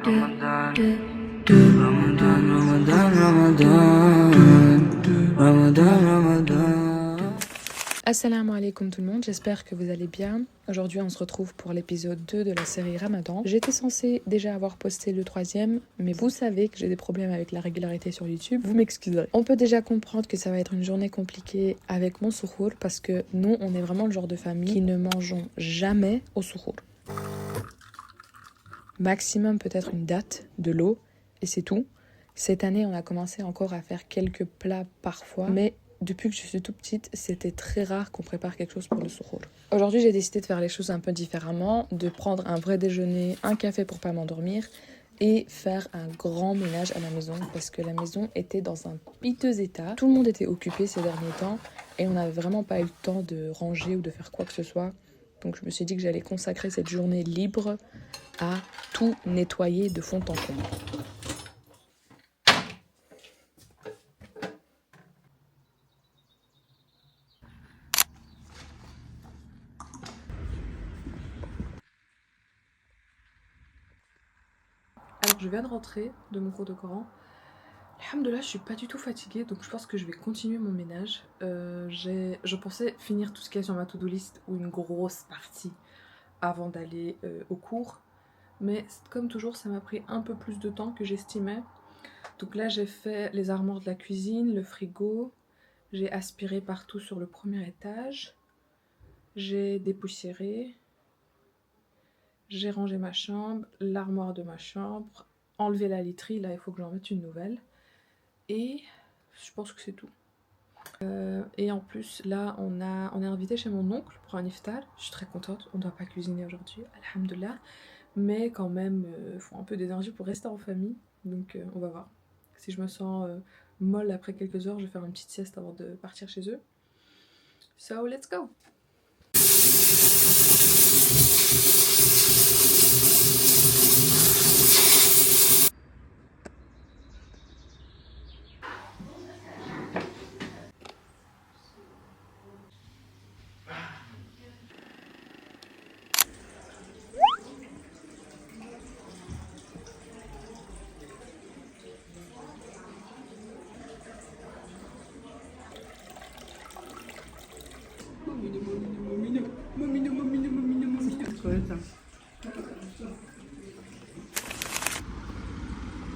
Ramadan, Ramadan, Ramadan, Ramadan, Ramadan, Ramadan. Assalamu alaikum tout le monde, j'espère que vous allez bien. Aujourd'hui on se retrouve pour l'épisode 2 de la série Ramadan. J'étais censée déjà avoir posté le 3e, mais vous savez que j'ai des problèmes avec la régularité sur YouTube, vous m'excuserez. On peut déjà comprendre que ça va être une journée compliquée avec mon souhour, parce que nous on est vraiment le genre de famille qui ne mangeons jamais au souhour. Maximum peut-être une date, de l'eau, et c'est tout. Cette année on a commencé encore à faire quelques plats parfois, mais depuis que je suis toute petite, c'était très rare qu'on prépare quelque chose pour le souhour. Aujourd'hui, j'ai décidé de faire les choses un peu différemment, de prendre un vrai déjeuner, un café pour pas m'endormir et faire un grand ménage à la maison parce que la maison était dans un piteux état. Tout le monde était occupé ces derniers temps et on n'avait vraiment pas eu le temps de ranger ou de faire quoi que ce soit. Donc je me suis dit que j'allais consacrer cette journée libre à tout nettoyer de fond en comble. Alors je viens de rentrer de mon cours de Coran. Alhamdoulilah, je suis pas du tout fatiguée, donc je pense que je vais continuer mon ménage. Je pensais finir tout ce qu'il y a sur ma to-do list ou une grosse partie avant d'aller au cours. Mais comme toujours, ça m'a pris un peu plus de temps que j'estimais. Donc là, j'ai fait les armoires de la cuisine, le frigo. J'ai aspiré partout sur le premier étage. J'ai dépoussiéré. J'ai rangé ma chambre, l'armoire de ma chambre, enlevé la literie, là il faut que j'en mette une nouvelle. Et je pense que c'est tout. Et en plus, là on est invité chez mon oncle pour un iftar. Je suis très contente, on ne doit pas cuisiner aujourd'hui, alhamdoulilah. Mais quand même, il faut un peu d'énergie pour rester en famille. Donc on va voir. Si je me sens molle après quelques heures, je vais faire une petite sieste avant de partir chez eux. So let's go!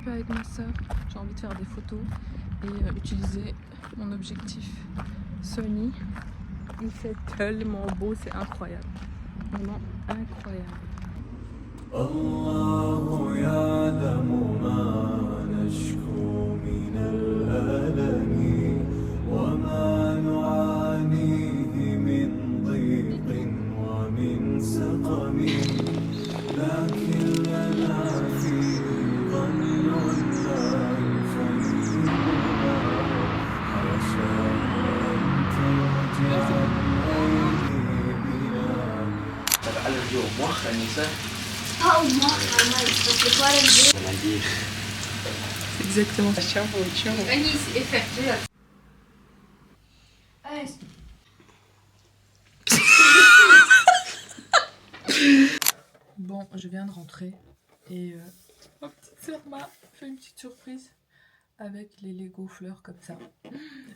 Avec ma soeur, j'ai envie de faire des photos et utiliser mon objectif Sony. Il fait tellement beau, c'est incroyable. Vraiment incroyable. الله يعلم ما نشكو من الألم وما نعانيه من ضيق ومن سقم لكن لنا فيه ظن لا يخيبنا حاشا أن ترجع الأيدي بنا على اليوم مؤخرا نساء Oh, parce que toi, elle C'est exactement ça. ciao. Anis, effectué. Bon, je viens de rentrer et ma petite sœur m'a fait une petite surprise avec les Lego fleurs comme ça.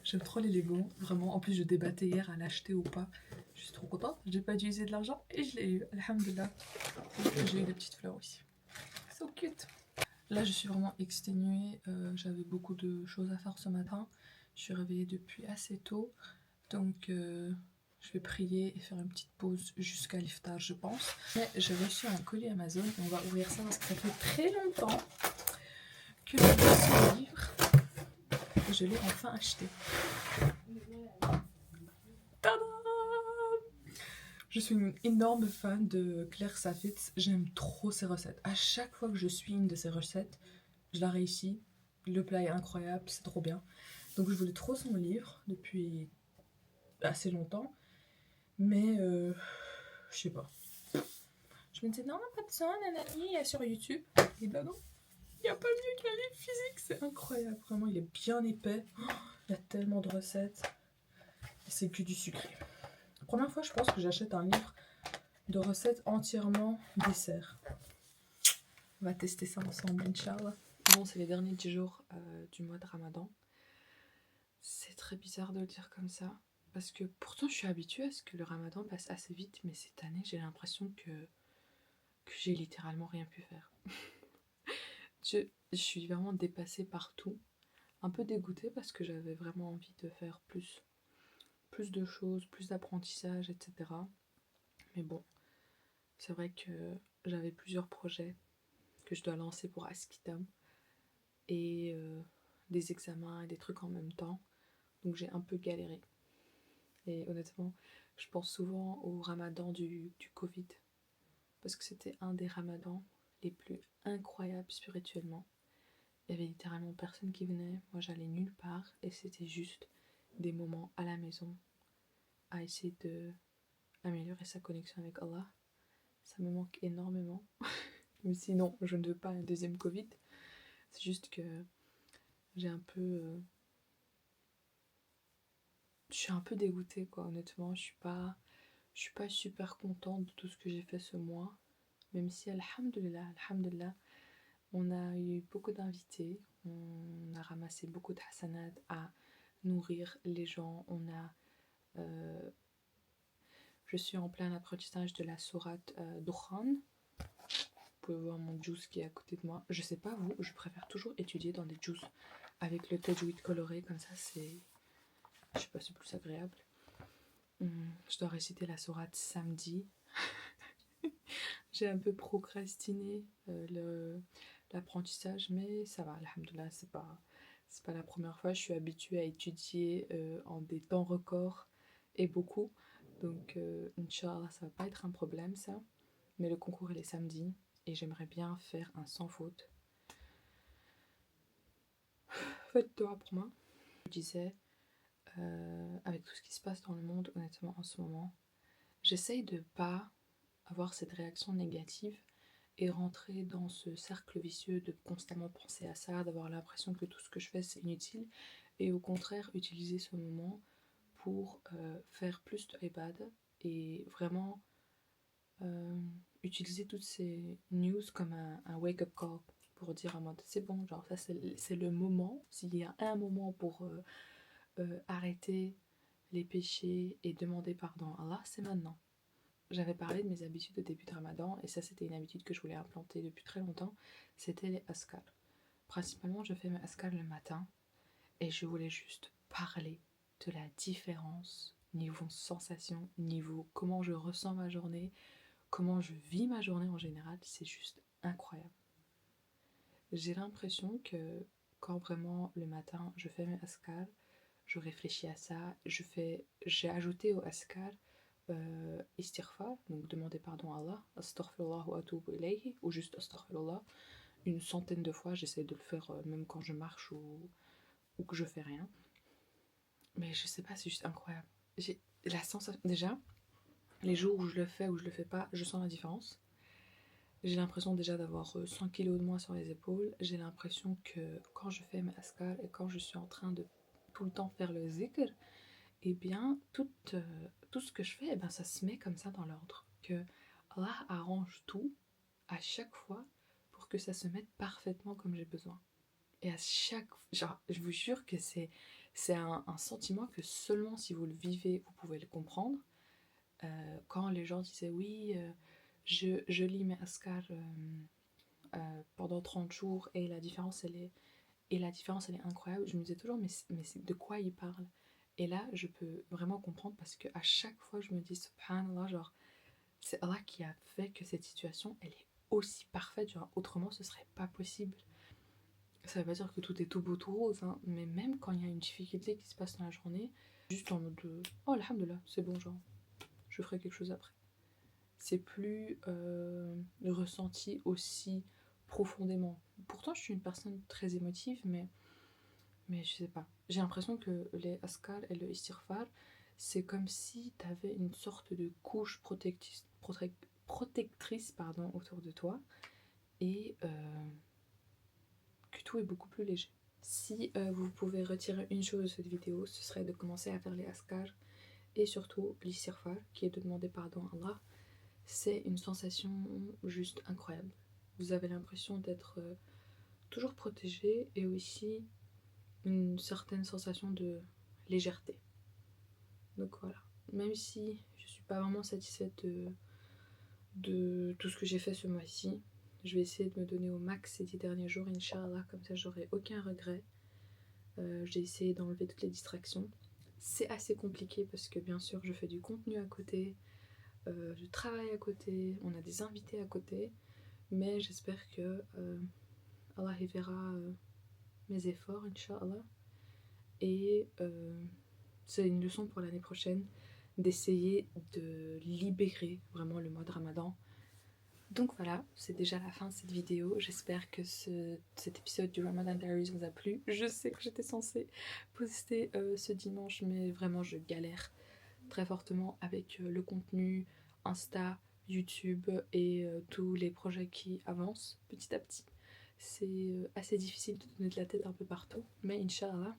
J'aime trop les Lego, vraiment. En plus, je débattais hier à l'acheter ou pas. Je suis trop contente. J'ai pas utilisé de l'argent et je l'ai eu. Alhamdoulilah. J'ai eu des petites fleurs aussi. So cute. Là, je suis vraiment exténuée. J'avais beaucoup de choses à faire ce matin. Je suis réveillée depuis assez tôt. Donc, je vais prier et faire une petite pause jusqu'à l'iftar, je pense. Mais j'ai reçu un colis Amazon et on va ouvrir ça parce que ça fait très longtemps que j'ai ce livre. Et je l'ai enfin acheté. Tada! Je suis une énorme fan de Claire Safitz. J'aime trop ses recettes. À chaque fois que je suis une de ses recettes, je la réussis. Le plat est incroyable, c'est trop bien. Donc je voulais trop son livre depuis assez longtemps. Mais je sais pas. Je me disais non, pas de ça, nanani, il y a sur YouTube. Et ben non, il n'y a pas mieux qu'un livre physique, c'est incroyable. Vraiment, il est bien épais. Il y a tellement de recettes. Et c'est que du sucré. La première fois, je pense que j'achète un livre de recettes entièrement dessert. On va tester ça ensemble, Inch'Allah. Bon, c'est les derniers 10 jours du mois de Ramadan. C'est très bizarre de le dire comme ça, parce que pourtant je suis habituée à ce que le Ramadan passe assez vite, mais cette année j'ai l'impression que j'ai littéralement rien pu faire. Je suis vraiment dépassée par tout, un peu dégoûtée parce que j'avais vraiment envie de faire plus de choses, plus d'apprentissage, etc. Mais bon, c'est vrai que j'avais plusieurs projets que je dois lancer pour Askitam et des examens et des trucs en même temps, donc j'ai un peu galéré. Et honnêtement, je pense souvent au ramadan du Covid, parce que c'était un des ramadans les plus incroyables spirituellement. Il y avait littéralement personne qui venait, moi j'allais nulle part, et c'était juste des moments à la maison, à essayer de améliorer sa connexion avec Allah. Ça me manque énormément. Mais sinon, je ne veux pas un deuxième Covid. C'est juste que j'ai un peu... je suis un peu dégoûtée, quoi, honnêtement. Je suis pas super contente de tout ce que j'ai fait ce mois. Même si, alhamdulillah, on a eu beaucoup d'invités. On a ramassé beaucoup de hasanat à nourrir les gens. Je suis en plein apprentissage de la sourate Dukhan. Vous pouvez voir mon juice qui est à côté de moi. Je sais pas vous, je préfère toujours étudier dans des juices avec le tajwid coloré, comme ça c'est... je sais pas, c'est plus agréable. Je dois réciter la sourate samedi. J'ai un peu procrastiné l'apprentissage, mais ça va, alhamdoulilah, c'est pas la première fois. Je suis habituée à étudier en des temps records et beaucoup. Donc, Inch'Allah, ça va pas être un problème, ça. Mais le concours, il est samedi et j'aimerais bien faire un sans faute. Faites toi pour moi. Je disais, avec tout ce qui se passe dans le monde, honnêtement, en ce moment, j'essaye de pas avoir cette réaction négative et rentrer dans ce cercle vicieux de constamment penser à ça, d'avoir l'impression que tout ce que je fais c'est inutile, et au contraire utiliser ce moment pour faire plus de ibad et vraiment utiliser toutes ces news comme un wake-up call pour dire en mode c'est bon, genre ça c'est le moment, s'il y a un moment pour arrêter les péchés et demander pardon à Allah, c'est maintenant. J'avais parlé de mes habitudes au début de Ramadan, et ça c'était une habitude que je voulais implanter depuis très longtemps, c'était les askar. Principalement je fais mes askar le matin, et je voulais juste parler de la différence niveau sensation, niveau comment je ressens ma journée, comment je vis ma journée en général, c'est juste incroyable. J'ai l'impression que quand vraiment le matin je fais mes askar, je réfléchis à ça, j'ai ajouté au askar istighfar, donc demander pardon à Allah, astaghfirullah wa atubu ilayhi, ou juste astaghfirullah, une centaine de fois. J'essaie de le faire même quand je marche ou que je fais rien. Mais je sais pas, c'est juste incroyable. J'ai la sensation, déjà, les jours où je le fais ou je le fais pas, je sens la différence. J'ai l'impression déjà d'avoir 100 kilos de moins sur les épaules. J'ai l'impression que quand je fais mes askar et quand je suis en train de tout le temps faire le zikr, et bien tout ce que je fais, et ben ça se met comme ça dans l'ordre. Que Allah arrange tout à chaque fois pour que ça se mette parfaitement comme j'ai besoin. Et à chaque genre, je vous jure que c'est un sentiment que seulement si vous le vivez, vous pouvez le comprendre. Quand les gens disaient oui, je lis mes askar pendant 30 jours et la différence elle est incroyable, je me disais toujours mais de quoi ils parlent? Et là je peux vraiment comprendre, parce que à chaque fois je me dis subhanallah, genre c'est Allah qui a fait que cette situation elle est aussi parfaite, genre autrement ce serait pas possible. Ça veut pas dire que tout est tout beau tout rose, hein, mais même quand il y a une difficulté qui se passe dans la journée, juste en mode de oh alhamdoulilah, c'est bon, genre je ferai quelque chose après. C'est plus ressenti aussi profondément. Pourtant je suis une personne très émotive, mais je sais pas. J'ai l'impression que les askar et le istighfar, c'est comme si t'avais une sorte de couche protectrice autour de toi, et que tout est beaucoup plus léger. Si vous pouvez retirer une chose de cette vidéo, ce serait de commencer à faire les askar et surtout l'istighfar, qui est de demander pardon à Allah. C'est une sensation juste incroyable. vous avez l'impression d'être toujours protégé et aussi une certaine sensation de légèreté. Donc voilà, même si je suis pas vraiment satisfaite de tout ce que j'ai fait ce mois-ci, je vais essayer de me donner au max ces 10 derniers jours, Inch'Allah, comme ça j'aurai aucun regret. J'ai essayé d'enlever toutes les distractions. C'est assez compliqué parce que bien sûr je fais du contenu à côté, je travaille à côté, on a des invités à côté, mais j'espère que Allah y verra mes efforts, Inch'Allah. Et c'est une leçon pour l'année prochaine d'essayer de libérer vraiment le mois de Ramadan. Donc voilà, c'est déjà la fin de cette vidéo. J'espère que cet épisode du Ramadan Diaries vous a plu. Je sais que j'étais censée poster ce dimanche, mais vraiment je galère très fortement avec le contenu Insta, YouTube et tous les projets qui avancent petit à petit. C'est assez difficile de donner de la tête un peu partout, mais Inch'Allah,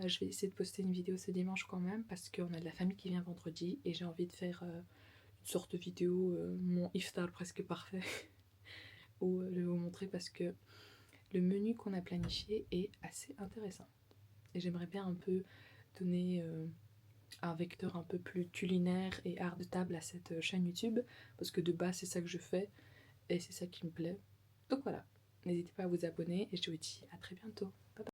je vais essayer de poster une vidéo ce dimanche quand même parce qu'on a de la famille qui vient vendredi et j'ai envie de faire une sorte de vidéo, mon iftar presque parfait, où je vais vous montrer parce que le menu qu'on a planifié est assez intéressant. Et j'aimerais bien un peu donner un vecteur un peu plus culinaire et art de table à cette chaîne YouTube parce que de base c'est ça que je fais et c'est ça qui me plaît. Donc voilà, n'hésitez pas à vous abonner et je vous dis à très bientôt. Bye bye.